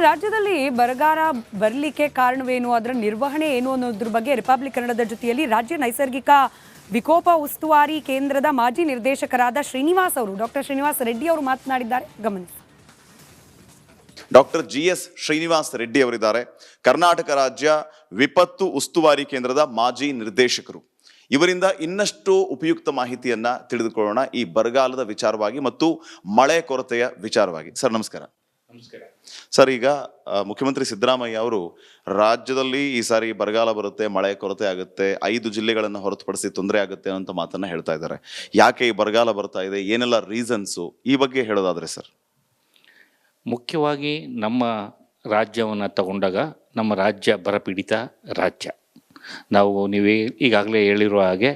ರಾಜ್ಯದಲ್ಲಿ ಬರಗಾಲ ಬರಲಿಕ್ಕೆ ಕಾರಣವೇನು, ಅದರ ನಿರ್ವಹಣೆ ಏನು ಅನ್ನೋದ್ರ ಬಗ್ಗೆ ರಿಪಬ್ಲಿಕ್ ಕನ್ನಡದ ಜೊತೆಯಲ್ಲಿ ರಾಜ್ಯ ನೈಸರ್ಗಿಕ ವಿಕೋಪ ಉಸ್ತುವಾರಿ ಕೇಂದ್ರದ ಮಾಜಿ ನಿರ್ದೇಶಕರಾದ ಶ್ರೀನಿವಾಸ್ ಅವರು ಡಾಕ್ಟರ್ ಶ್ರೀನಿವಾಸ್ ರೆಡ್ಡಿ ಅವರು ಮಾತನಾಡಿದ್ದಾರೆ. ಗಮನಿಸಿ. ಡಾಕ್ಟರ್ ಜಿಎಸ್ ಶ್ರೀನಿವಾಸ್ ರೆಡ್ಡಿ ಅವರಿದ್ದಾರೆ. ಕರ್ನಾಟಕ ರಾಜ್ಯ ವಿಪತ್ತು ಉಸ್ತುವಾರಿ ಕೇಂದ್ರದ ಮಾಜಿ ನಿರ್ದೇಶಕರು. ಇವರಿಂದ ಇನ್ನಷ್ಟು ಉಪಯುಕ್ತ ಮಾಹಿತಿಯನ್ನ ತಿಳಿದುಕೊಳ್ಳೋಣ ಈ ಬರಗಾಲದ ವಿಚಾರವಾಗಿ ಮತ್ತು ಮಳೆ ಕೊರತೆಯ ವಿಚಾರವಾಗಿ. ಸರ್ ನಮಸ್ಕಾರ. ನಮಸ್ಕಾರ ಸರ್, ಈಗ ಮುಖ್ಯಮಂತ್ರಿ ಸಿದ್ದರಾಮಯ್ಯ ಅವರು ರಾಜ್ಯದಲ್ಲಿ ಈ ಸಾರಿ ಬರಗಾಲ ಬರುತ್ತೆ, ಮಳೆ ಕೊರತೆ ಆಗುತ್ತೆ, 5 ಜಿಲ್ಲೆಗಳನ್ನು ಹೊರತುಪಡಿಸಿ ತೊಂದರೆ ಆಗುತ್ತೆ ಅಂತ ಮಾತನ್ನ ಹೇಳ್ತಾ ಇದ್ದಾರೆ. ಯಾಕೆ ಈ ಬರಗಾಲ ಬರ್ತಾ ಇದೆ, ಏನೆಲ್ಲ ರೀಸನ್ಸು, ಈ ಬಗ್ಗೆ ಹೇಳೋದಾದ್ರೆ ಸರ್. ಮುಖ್ಯವಾಗಿ ನಮ್ಮ ರಾಜ್ಯವನ್ನು ತಗೊಂಡಾಗ ನಮ್ಮ ರಾಜ್ಯ ಬರಪೀಡಿತ ರಾಜ್ಯ. ನೀವು ಈಗಾಗಲೇ ಹೇಳಿರುವ ಹಾಗೆ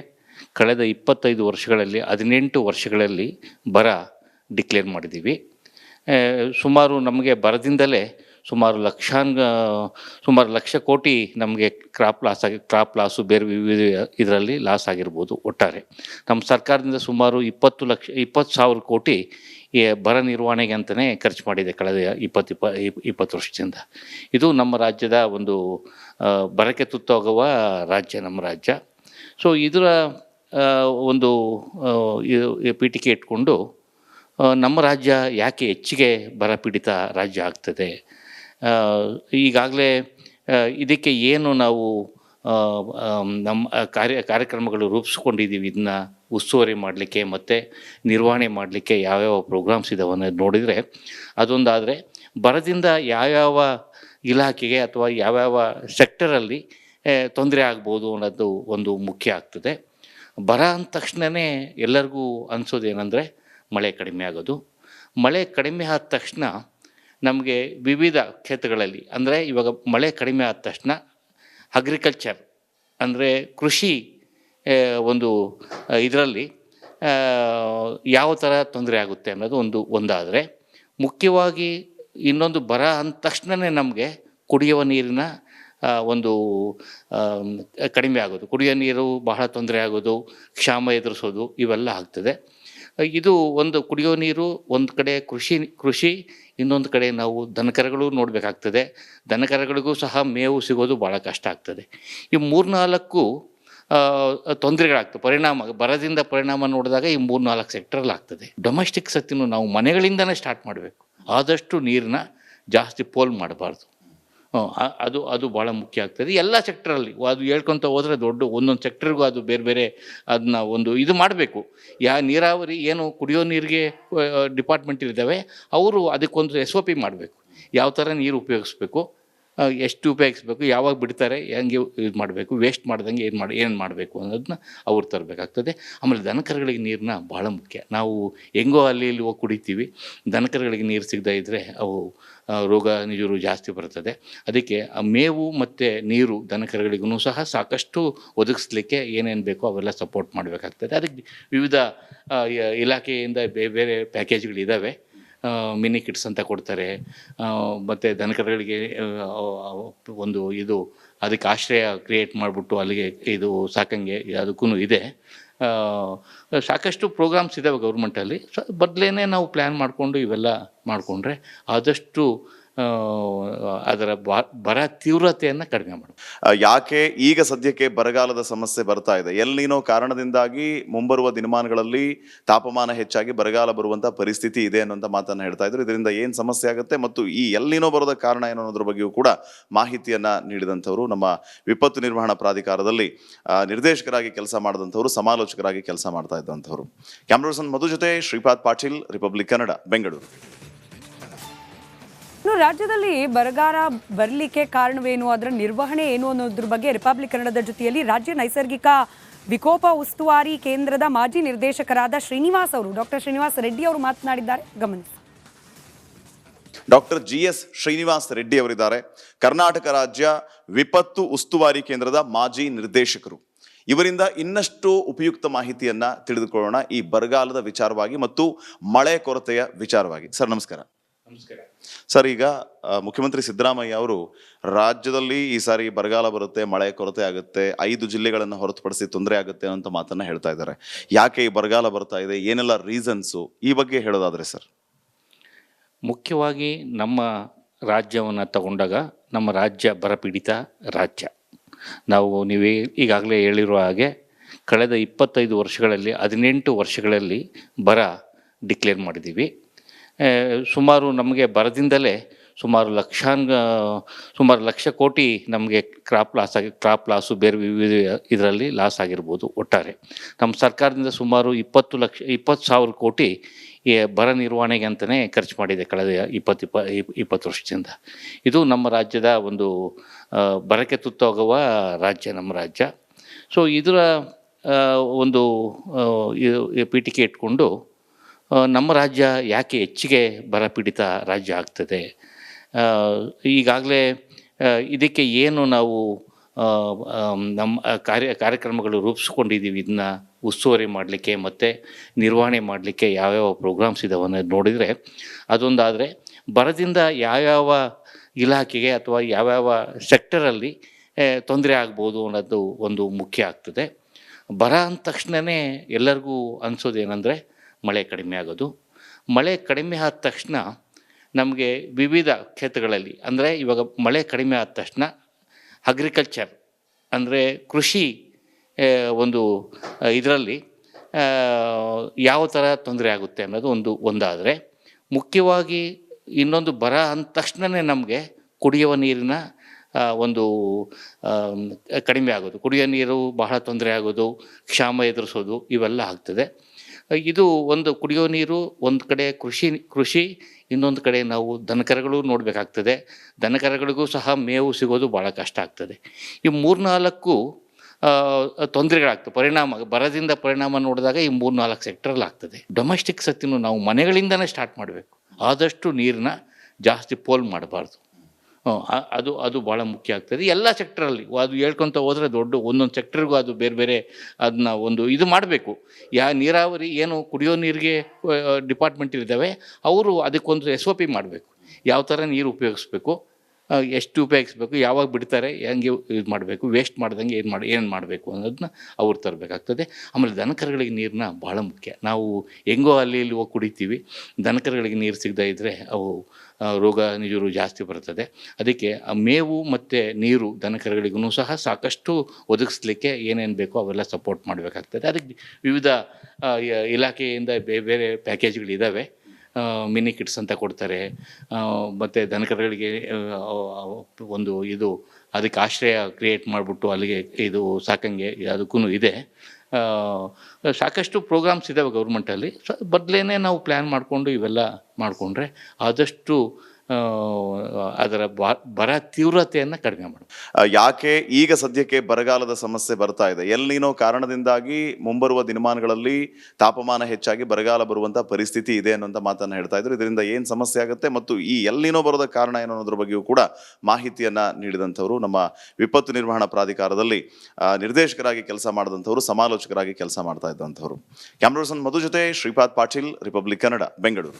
ಕಳೆದ 25 ವರ್ಷಗಳಲ್ಲಿ 18 ವರ್ಷಗಳಲ್ಲಿ ಬರ ಡಿಕ್ಲೇರ್ ಮಾಡಿದ್ದೀವಿ. ಸುಮಾರು ನಮಗೆ ಬರದಿಂದಲೇ ಸುಮಾರು ಲಕ್ಷ ಕೋಟಿ ನಮಗೆ ಕ್ರಾಪ್ ಲಾಸು ಬೇರೆ ವಿವಿಧ ಇದರಲ್ಲಿ ಲಾಸ್ ಆಗಿರ್ಬೋದು. ಒಟ್ಟಾರೆ ನಮ್ಮ ಸರ್ಕಾರದಿಂದ ಸುಮಾರು 20,000 ಕೋಟಿ ಬರ ನಿರ್ವಹಣೆಗೆ ಅಂತಲೇ ಖರ್ಚು ಮಾಡಿದೆ ಕಳೆದ 20 ವರ್ಷದಿಂದ. ಇದು ನಮ್ಮ ರಾಜ್ಯದ ಒಂದು ಬರಕ್ಕೆ ತುತ್ತಾಗುವ ರಾಜ್ಯ ನಮ್ಮ ರಾಜ್ಯ. ಸೊ ಇದರ ಒಂದು ಪೀಠಿಕೆ ಇಟ್ಕೊಂಡು ನಮ್ಮ ರಾಜ್ಯ ಯಾಕೆ ಹೆಚ್ಚಿಗೆ ಬರಪೀಡಿತ ರಾಜ್ಯ ಆಗ್ತದೆ, ಈಗಾಗಲೇ ಇದಕ್ಕೆ ಏನು ನಾವು ನಮ್ಮ ಕಾರ್ಯಕ್ರಮಗಳು ರೂಪಿಸ್ಕೊಂಡಿದ್ದೀವಿ, ಇದನ್ನ ಉಸ್ತುವಾರಿ ಮಾಡಲಿಕ್ಕೆ ಮತ್ತು ನಿರ್ವಹಣೆ ಮಾಡಲಿಕ್ಕೆ ಯಾವ್ಯಾವ ಪ್ರೋಗ್ರಾಮ್ಸ್ ಇದಾವೆ ಅನ್ನೋದು ನೋಡಿದರೆ, ಅದೊಂದಾದರೆ ಬರದಿಂದ ಯಾವ್ಯಾವ ಇಲಾಖೆಗೆ ಅಥವಾ ಯಾವ್ಯಾವ ಸೆಕ್ಟರಲ್ಲಿ ತೊಂದರೆ ಆಗ್ಬೋದು ಅನ್ನೋದು ಒಂದು ಮುಖ್ಯ ಆಗ್ತದೆ. ಬರ ಅಂದ ತಕ್ಷಣವೇ ಎಲ್ಲರಿಗೂ ಅನಿಸೋದೇನೆಂದರೆ ಮಳೆ ಕಡಿಮೆ ಆಗೋದು. ಮಳೆ ಕಡಿಮೆ ಆದ ತಕ್ಷಣ ನಮಗೆ ವಿವಿಧ ಕ್ಷೇತ್ರಗಳಲ್ಲಿ, ಅಂದರೆ ಇವಾಗ ಮಳೆ ಕಡಿಮೆ ಆದ ತಕ್ಷಣ ಅಗ್ರಿಕಲ್ಚರ್ ಅಂದರೆ ಕೃಷಿ ಒಂದು ಇದರಲ್ಲಿ ಯಾವ ಥರ ತೊಂದರೆ ಆಗುತ್ತೆ ಅನ್ನೋದು ಒಂದಾದರೆ, ಮುಖ್ಯವಾಗಿ ಇನ್ನೊಂದು ಬರ ಅಂದ ತಕ್ಷಣವೇ ನಮಗೆ ಕುಡಿಯುವ ನೀರಿನ ಒಂದು ಕಡಿಮೆ ಆಗೋದು, ಕುಡಿಯೋ ನೀರು ಬಹಳ ತೊಂದರೆ ಆಗೋದು, ಕ್ಷಾಮ ಎದುರಿಸೋದು ಇವೆಲ್ಲ ಆಗ್ತದೆ. ಇದು ಒಂದು ಕುಡಿಯೋ ನೀರು ಒಂದು ಕಡೆ, ಕೃಷಿ ಇನ್ನೊಂದು ಕಡೆ ನಾವು ದನಕರುಗಳು ನೋಡಬೇಕಾಗ್ತದೆ. ದನಕರುಗಳಿಗೂ ಸಹ ಮೇವು ಸಿಗೋದು ಭಾಳ ಕಷ್ಟ ಆಗ್ತದೆ. ಈ 3-4 ತೊಂದರೆಗಳಾಗ್ತವೆ. ಬರದಿಂದ ಪರಿಣಾಮ ನೋಡಿದಾಗ ಈ 3-4 ಸೆಕ್ಟರಲ್ಲಿ ಆಗ್ತದೆ. ಡೊಮೆಸ್ಟಿಕ್ ಸತ್ತಿನೂ ನಾವು ಮನೆಗಳಿಂದನೇ ಸ್ಟಾರ್ಟ್ ಮಾಡಬೇಕು. ಆದಷ್ಟು ನೀರನ್ನ ಜಾಸ್ತಿ ಪೋಲ್ ಮಾಡಬಾರ್ದು. ಅದು ಭಾಳ ಮುಖ್ಯ ಆಗ್ತದೆ ಎಲ್ಲ ಸೆಕ್ಟ್ರಲ್ಲಿ. ಅದು ಹೇಳ್ಕೊತ ಹೋದರೆ ಒಂದೊಂದು ಸೆಕ್ಟರ್ಗೂ ಅದು ಬೇರೆ ಬೇರೆ ಅದನ್ನ ಒಂದು ಇದು ಮಾಡಬೇಕು. ನೀರಾವರಿ ಏನು ಕುಡಿಯೋ ನೀರಿಗೆ ಡಿಪಾರ್ಟ್ಮೆಂಟ್ ಇದ್ದಾವೆ, ಅವರು ಅದಕ್ಕೊಂದು SOP ಮಾಡಬೇಕು. ಯಾವ ಥರ ನೀರು ಉಪಯೋಗಿಸ್ಬೇಕು, ಎಷ್ಟು ಉಪಯೋಗಿಸ್ಬೇಕು, ಯಾವಾಗ ಬಿಡ್ತಾರೆ, ಹೆಂಗೆ ಇದು ಮಾಡಬೇಕು, ವೇಸ್ಟ್ ಮಾಡ್ದಂಗೆ ಏನು ಮಾಡಬೇಕು ಅನ್ನೋದನ್ನ ಅವ್ರು ತರಬೇಕಾಗ್ತದೆ. ಆಮೇಲೆ ದನಕರುಗಳಿಗೆ ನೀರನ್ನ ಭಾಳ ಮುಖ್ಯ. ನಾವು ಹೆಂಗೋ ಅಲ್ಲಿ ಇಲ್ಲಿ ಹೋಗಿ ಕುಡಿತೀವಿ, ದನಕರುಗಳಿಗೆ ನೀರು ಸಿಗದೇ ಇದ್ದರೆ ಅವು ರೋಗ ನಿಜರು ಜಾಸ್ತಿ ಬರ್ತದೆ. ಅದಕ್ಕೆ ಮೇವು ಮತ್ತು ನೀರು ದನಕರುಗಳಿಗೂ ಸಹ ಸಾಕಷ್ಟು ಒದಗಿಸ್ಲಿಕ್ಕೆ ಏನೇನು ಬೇಕೋ ಅವೆಲ್ಲ ಸಪೋರ್ಟ್ ಮಾಡಬೇಕಾಗ್ತದೆ. ಅದಕ್ಕೆ ವಿವಿಧ ಇಲಾಖೆಯಿಂದ ಬೇರೆ ಪ್ಯಾಕೇಜ್ಗಳಿದ್ದಾವೆ. ಮಿನಿ ಕಿಟ್ಸ್ ಅಂತ ಕೊಡ್ತಾರೆ. ಮತ್ತು ದನಕರುಗಳಿಗೆ ಒಂದು ಅದಕ್ಕೆ ಆಶ್ರಯ ಕ್ರಿಯೇಟ್ ಮಾಡಿಬಿಟ್ಟು ಅಲ್ಲಿಗೆ ಇದು ಸಾಕಂಗೆ ಅದಕ್ಕೂ ಇದೆ. ಸಾಕಷ್ಟು ಪ್ರೋಗ್ರಾಮ್ಸ್ ಇದ್ದಾವೆ ಗೌರ್ಮೆಂಟಲ್ಲಿ. ಬದಲೇ ನಾವು ಪ್ಲ್ಯಾನ್ ಮಾಡಿಕೊಂಡು ಇವೆಲ್ಲ ಮಾಡಿಕೊಂಡ್ರೆ ಆದಷ್ಟು ಅದರ ಬರ ತೀವ್ರತೆಯನ್ನು ಕಡಿಮೆ ಮಾಡೋದು. ಯಾಕೆ ಈಗ ಸದ್ಯಕ್ಕೆ ಬರಗಾಲದ ಸಮಸ್ಯೆ ಬರ್ತಾ ಇದೆ? ಎಲ್ನಿನೋ ಕಾರಣದಿಂದಾಗಿ ಮುಂಬರುವ ದಿನಮಾನಗಳಲ್ಲಿ ತಾಪಮಾನ ಹೆಚ್ಚಾಗಿ ಬರಗಾಲ ಬರುವಂಥ ಪರಿಸ್ಥಿತಿ ಇದೆ ಅನ್ನೋಂಥ ಮಾತನ್ನು ಹೇಳ್ತಾ ಇದ್ರು. ಇದರಿಂದ ಏನು ಸಮಸ್ಯೆ ಆಗುತ್ತೆ ಮತ್ತು ಈ ಎಲ್ನಿನೋ ಬರೋದ ಕಾರಣ ಏನು ಅನ್ನೋದ್ರ ಬಗ್ಗೆಯೂ ಕೂಡ ಮಾಹಿತಿಯನ್ನ ನೀಡಿದಂಥವ್ರು ನಮ್ಮ ವಿಪತ್ತು ನಿರ್ವಹಣಾ ಪ್ರಾಧಿಕಾರದಲ್ಲಿ ನಿರ್ದೇಶಕರಾಗಿ ಕೆಲಸ ಮಾಡಿದಂಥವ್ರು, ಸಮಾಲೋಚಕರಾಗಿ ಕೆಲಸ ಮಾಡ್ತಾ ಇದ್ದಂಥವ್ರು. ಕ್ಯಾಮ್ರಾ ಪರ್ಸನ್ ಮಧು ಜೊತೆ ಶ್ರೀಪಾದ್ ಪಾಟೀಲ್, ರಿಪಬ್ಲಿಕ್ ಕನ್ನಡ, ಬೆಂಗಳೂರು. ರಾಜ್ಯದಲ್ಲಿ ಬರಗಾಲ ಬರಲಿಕ್ಕೆ ಕಾರಣವೇನು, ಅದರ ನಿರ್ವಹಣೆ ಏನು ಅನ್ನೋದ್ರ ಬಗ್ಗೆ ರಿಪಬ್ಲಿಕ್ ಕನ್ನಡದ ಜೊತೆಯಲ್ಲಿ ರಾಜ್ಯ ನೈಸರ್ಗಿಕ ವಿಕೋಪ ಉಸ್ತುವಾರಿ ಕೇಂದ್ರದ ಮಾಜಿ ನಿರ್ದೇಶಕರಾದ ಶ್ರೀನಿವಾಸ್ ಅವರು ಡಾಕ್ಟರ್ ಶ್ರೀನಿವಾಸ್ ರೆಡ್ಡಿ ಅವರು ಮಾತನಾಡಿದ್ದಾರೆ. ಗಮನಿಸಿ. ಡಾಕ್ಟರ್ ಜಿಎಸ್ ಶ್ರೀನಿವಾಸ್ ರೆಡ್ಡಿ ಅವರಿದ್ದಾರೆ. ಕರ್ನಾಟಕ ರಾಜ್ಯ ವಿಪತ್ತು ಉಸ್ತುವಾರಿ ಕೇಂದ್ರದ ಮಾಜಿ ನಿರ್ದೇಶಕರು. ಇವರಿಂದ ಇನ್ನಷ್ಟು ಉಪಯುಕ್ತ ಮಾಹಿತಿಯನ್ನ ತಿಳಿದುಕೊಳ್ಳೋಣ ಈ ಬರಗಾಲದ ವಿಚಾರವಾಗಿ ಮತ್ತು ಮಳೆ ಕೊರತೆಯ ವಿಚಾರವಾಗಿ. ಸರ್ ನಮಸ್ಕಾರ. ನಮಸ್ಕಾರ ಸರ್, ಈಗ ಮುಖ್ಯಮಂತ್ರಿ ಸಿದ್ದರಾಮಯ್ಯ ಅವರು ರಾಜ್ಯದಲ್ಲಿ ಈ ಸಾರಿ ಬರಗಾಲ ಬರುತ್ತೆ, ಮಳೆ ಕೊರತೆ ಆಗುತ್ತೆ, 5 ಜಿಲ್ಲೆಗಳನ್ನು ಹೊರತುಪಡಿಸಿ ತೊಂದರೆ ಆಗುತ್ತೆ ಅಂತ ಮಾತನ್ನ ಹೇಳ್ತಾ ಇದ್ದಾರೆ. ಯಾಕೆ ಈ ಬರಗಾಲ ಬರ್ತಾ ಇದೆ, ಏನೆಲ್ಲ ರೀಸನ್ಸು, ಈ ಬಗ್ಗೆ ಹೇಳೋದಾದ್ರೆ ಸರ್. ಮುಖ್ಯವಾಗಿ ನಮ್ಮ ರಾಜ್ಯವನ್ನು ತಗೊಂಡಾಗ ನಮ್ಮ ರಾಜ್ಯ ಬರಪೀಡಿತ ರಾಜ್ಯ. ನೀವು ಈಗಾಗಲೇ ಹೇಳಿರುವ ಹಾಗೆ ಕಳೆದ 25 ವರ್ಷಗಳಲ್ಲಿ 18 ವರ್ಷಗಳಲ್ಲಿ ಬರ ಡಿಕ್ಲೇರ್ ಮಾಡಿದ್ದೀವಿ. ಸುಮಾರು ನಮಗೆ ಬರದಿಂದಲೇ ಸುಮಾರು ಲಕ್ಷ ಕೋಟಿ ನಮಗೆ ಕ್ರಾಪ್ ಲಾಸು ಬೇರೆ ವಿವಿಧ ಇದರಲ್ಲಿ ಲಾಸ್ ಆಗಿರ್ಬೋದು. ಒಟ್ಟಾರೆ ನಮ್ಮ ಸರ್ಕಾರದಿಂದ ಸುಮಾರು 20,000 ಕೋಟಿ ಬರ ನಿರ್ವಹಣೆಗೆ ಅಂತಲೇ ಖರ್ಚು ಮಾಡಿದೆ ಕಳೆದ 20 ವರ್ಷದಿಂದ. ಇದು ನಮ್ಮ ರಾಜ್ಯದ ಒಂದು ಬರಕ್ಕೆ ತುತ್ತಾಗುವ ರಾಜ್ಯ ನಮ್ಮ ರಾಜ್ಯ. ಸೊ ಇದರ ಒಂದು ಪೀಠಿಕೆ ಇಟ್ಕೊಂಡು ನಮ್ಮ ರಾಜ್ಯ ಯಾಕೆ ಹೆಚ್ಚಿಗೆ ಬರಪೀಡಿತ ರಾಜ್ಯ ಆಗ್ತದೆ, ಈಗಾಗಲೇ ಇದಕ್ಕೆ ಏನು ನಾವು ನಮ್ಮ ಕಾರ್ಯಕ್ರಮಗಳು ರೂಪಿಸ್ಕೊಂಡಿದ್ದೀವಿ, ಇದನ್ನ ಉಸ್ತುವಾರಿ ಮಾಡಲಿಕ್ಕೆ ಮತ್ತು ನಿರ್ವಹಣೆ ಮಾಡಲಿಕ್ಕೆ ಯಾವ್ಯಾವ ಪ್ರೋಗ್ರಾಮ್ಸ್ ಇದಾವೆ ಅನ್ನೋದು ನೋಡಿದರೆ, ಅದೊಂದಾದರೆ ಬರದಿಂದ ಯಾವ್ಯಾವ ಇಲಾಖೆಗೆ ಅಥವಾ ಯಾವ್ಯಾವ ಸೆಕ್ಟರಲ್ಲಿ ತೊಂದರೆ ಆಗ್ಬೋದು ಅನ್ನೋದು ಒಂದು ಮುಖ್ಯ ಆಗ್ತದೆ. ಬರ ಅಂದ ತಕ್ಷಣವೇ ಎಲ್ಲರಿಗೂ ಅನಿಸೋದೇನೆಂದರೆ ಮಳೆ ಕಡಿಮೆ ಆಗೋದು. ಮಳೆ ಕಡಿಮೆ ಆದ ತಕ್ಷಣ ನಮಗೆ ವಿವಿಧ ಕ್ಷೇತ್ರಗಳಲ್ಲಿ, ಅಂದರೆ ಇವಾಗ ಮಳೆ ಕಡಿಮೆ ಆದ ತಕ್ಷಣ ಅಗ್ರಿಕಲ್ಚರ್ ಅಂದರೆ ಕೃಷಿ ಒಂದು ಇದರಲ್ಲಿ ಯಾವ ಥರ ತೊಂದರೆ ಆಗುತ್ತೆ ಅನ್ನೋದು ಒಂದಾದರೆ, ಮುಖ್ಯವಾಗಿ ಇನ್ನೊಂದು ಬರ ಅಂದ ತಕ್ಷಣವೇ ನಮಗೆ ಕುಡಿಯುವ ನೀರಿನ ಒಂದು ಕಡಿಮೆ ಆಗೋದು, ಕುಡಿಯೋ ನೀರು ಬಹಳ ತೊಂದರೆ ಆಗೋದು, ಕ್ಷಾಮ ಎದುರಿಸೋದು ಇವೆಲ್ಲ ಆಗ್ತದೆ. ಇದು ಒಂದು ಕುಡಿಯೋ ನೀರು ಒಂದು ಕಡೆ, ಕೃಷಿ ಇನ್ನೊಂದು ಕಡೆ ನಾವು ದನಕರುಗಳು ನೋಡಬೇಕಾಗ್ತದೆ. ದನಕರುಗಳಿಗೂ ಸಹ ಮೇವು ಸಿಗೋದು ಭಾಳ ಕಷ್ಟ ಆಗ್ತದೆ. ಈ 3-4 ತೊಂದರೆಗಳಾಗ್ತವೆ. ಬರದಿಂದ ಪರಿಣಾಮ ನೋಡಿದಾಗ ಈ 3-4 ಸೆಕ್ಟರಲ್ಲಿ ಆಗ್ತದೆ. ಡೊಮೆಸ್ಟಿಕ್ ಸತ್ತಿನೂ ನಾವು ಮನೆಗಳಿಂದನೇ ಸ್ಟಾರ್ಟ್ ಮಾಡಬೇಕು. ಆದಷ್ಟು ನೀರನ್ನ ಜಾಸ್ತಿ ಪೋಲ್ ಮಾಡಬಾರ್ದು. ಅದು ಭಾಳ ಮುಖ್ಯ ಆಗ್ತದೆ ಎಲ್ಲ ಸೆಕ್ಟ್ರಲ್ಲಿ. ಅದು ಹೇಳ್ಕೊತ ಹೋದರೆ ಒಂದೊಂದು ಸೆಕ್ಟ್ರಿಗೂ ಅದು ಬೇರೆ ಬೇರೆ ಅದನ್ನ ಒಂದು ಇದು ಮಾಡಬೇಕು. ನೀರಾವರಿ ಏನು ಕುಡಿಯೋ ನೀರಿಗೆ ಡಿಪಾರ್ಟ್ಮೆಂಟ್ ಇದ್ದಾವೆ, ಅವರು ಅದಕ್ಕೊಂದು SOP ಮಾಡಬೇಕು. ಯಾವ ಥರ ನೀರು ಉಪಯೋಗಿಸ್ಬೇಕು, ಎಷ್ಟು ಉಪಯೋಗಿಸ್ಬೇಕು, ಯಾವಾಗ ಬಿಡ್ತಾರೆ, ಹೆಂಗೆ ಇದು ಮಾಡಬೇಕು, ವೇಸ್ಟ್ ಮಾಡ್ದಂಗೆ ಏನು ಮಾಡಬೇಕು ಅನ್ನೋದನ್ನ ಅವ್ರು ತರಬೇಕಾಗ್ತದೆ. ಆಮೇಲೆ ದನಕರುಗಳಿಗೆ ನೀರನ್ನ ಭಾಳ ಮುಖ್ಯ. ನಾವು ಹೆಂಗೋ ಅಲ್ಲಿ ಇಲ್ಲಿ ಹೋಗಿ ಕುಡಿತೀವಿ, ದನಕರುಗಳಿಗೆ ನೀರು ಸಿಗದೇ ಇದ್ದರೆ ಅವು ರೋಗ ನಿಜರು ಜಾಸ್ತಿ ಬರ್ತದೆ. ಅದಕ್ಕೆ ಮೇವು ಮತ್ತು ನೀರು ದನಕರುಗಳಿಗೂ ಸಹ ಸಾಕಷ್ಟು ಒದಗಿಸ್ಲಿಕ್ಕೆ ಏನೇನು ಬೇಕೋ ಅವೆಲ್ಲ ಸಪೋರ್ಟ್ ಮಾಡಬೇಕಾಗ್ತದೆ. ಅದಕ್ಕೆ ವಿವಿಧ ಇಲಾಖೆಯಿಂದ ಬೇರೆ ಬೇರೆ ಪ್ಯಾಕೇಜ್ಗಳಿದ್ದಾವೆ. ಮಿನಿ ಕಿಟ್ಸ್ ಅಂತ ಕೊಡ್ತಾರೆ. ಮತ್ತು ದನಕರುಗಳಿಗೆ ಒಂದು ಅದಕ್ಕೆ ಆಶ್ರಯ ಕ್ರಿಯೇಟ್ ಮಾಡಿಬಿಟ್ಟು ಅಲ್ಲಿಗೆ ಸಾಕಂಗೆ ಅದಕ್ಕೂ ಇದೆ. ಸಾಕಷ್ಟು ಪ್ರೋಗ್ರಾಮ್ಸ್ ಇದ್ದಾವೆ ಗೌರ್ಮೆಂಟಲ್ಲಿ. ಬದಲೇ ನಾವು ಪ್ಲ್ಯಾನ್ ಮಾಡಿಕೊಂಡು ಇವೆಲ್ಲ ಮಾಡಿಕೊಂಡ್ರೆ ಆದಷ್ಟು ಅದರ ಬರ ತೀವ್ರತೆಯನ್ನು ಕಡಿಮೆ ಮಾಡೋದು. ಯಾಕೆ ಈಗ ಸದ್ಯಕ್ಕೆ ಬರಗಾಲದ ಸಮಸ್ಯೆ ಬರ್ತಾ ಇದೆ? ಎಲ್ನಿನೋ ಕಾರಣದಿಂದಾಗಿ ಮುಂಬರುವ ದಿನಮಾನಗಳಲ್ಲಿ ತಾಪಮಾನ ಹೆಚ್ಚಾಗಿ ಬರಗಾಲ ಬರುವಂಥ ಪರಿಸ್ಥಿತಿ ಇದೆ ಅನ್ನೋಂಥ ಮಾತನ್ನು ಹೇಳ್ತಾ ಇದ್ರು. ಇದರಿಂದ ಏನು ಸಮಸ್ಯೆ ಆಗುತ್ತೆ ಮತ್ತು ಈ ಎಲ್ನಿನೋ ಬರೋದ ಕಾರಣ ಏನು ಅನ್ನೋದ್ರ ಬಗ್ಗೆಯೂ ಕೂಡ ಮಾಹಿತಿಯನ್ನು ನೀಡಿದಂಥವ್ರು, ನಮ್ಮ ವಿಪತ್ತು ನಿರ್ವಹಣಾ ಪ್ರಾಧಿಕಾರದಲ್ಲಿ ನಿರ್ದೇಶಕರಾಗಿ ಕೆಲಸ ಮಾಡಿದಂಥವ್ರು, ಸಮಾಲೋಚಕರಾಗಿ ಕೆಲಸ ಮಾಡ್ತಾ ಇದ್ದಂಥವ್ರು. ಕ್ಯಾಮ್ರಾ ಪರ್ಸನ್ ಮಧು ಜೊತೆ ಶ್ರೀಪಾದ್ ಪಾಟೀಲ್, ರಿಪಬ್ಲಿಕ್ ಕನ್ನಡ, ಬೆಂಗಳೂರು.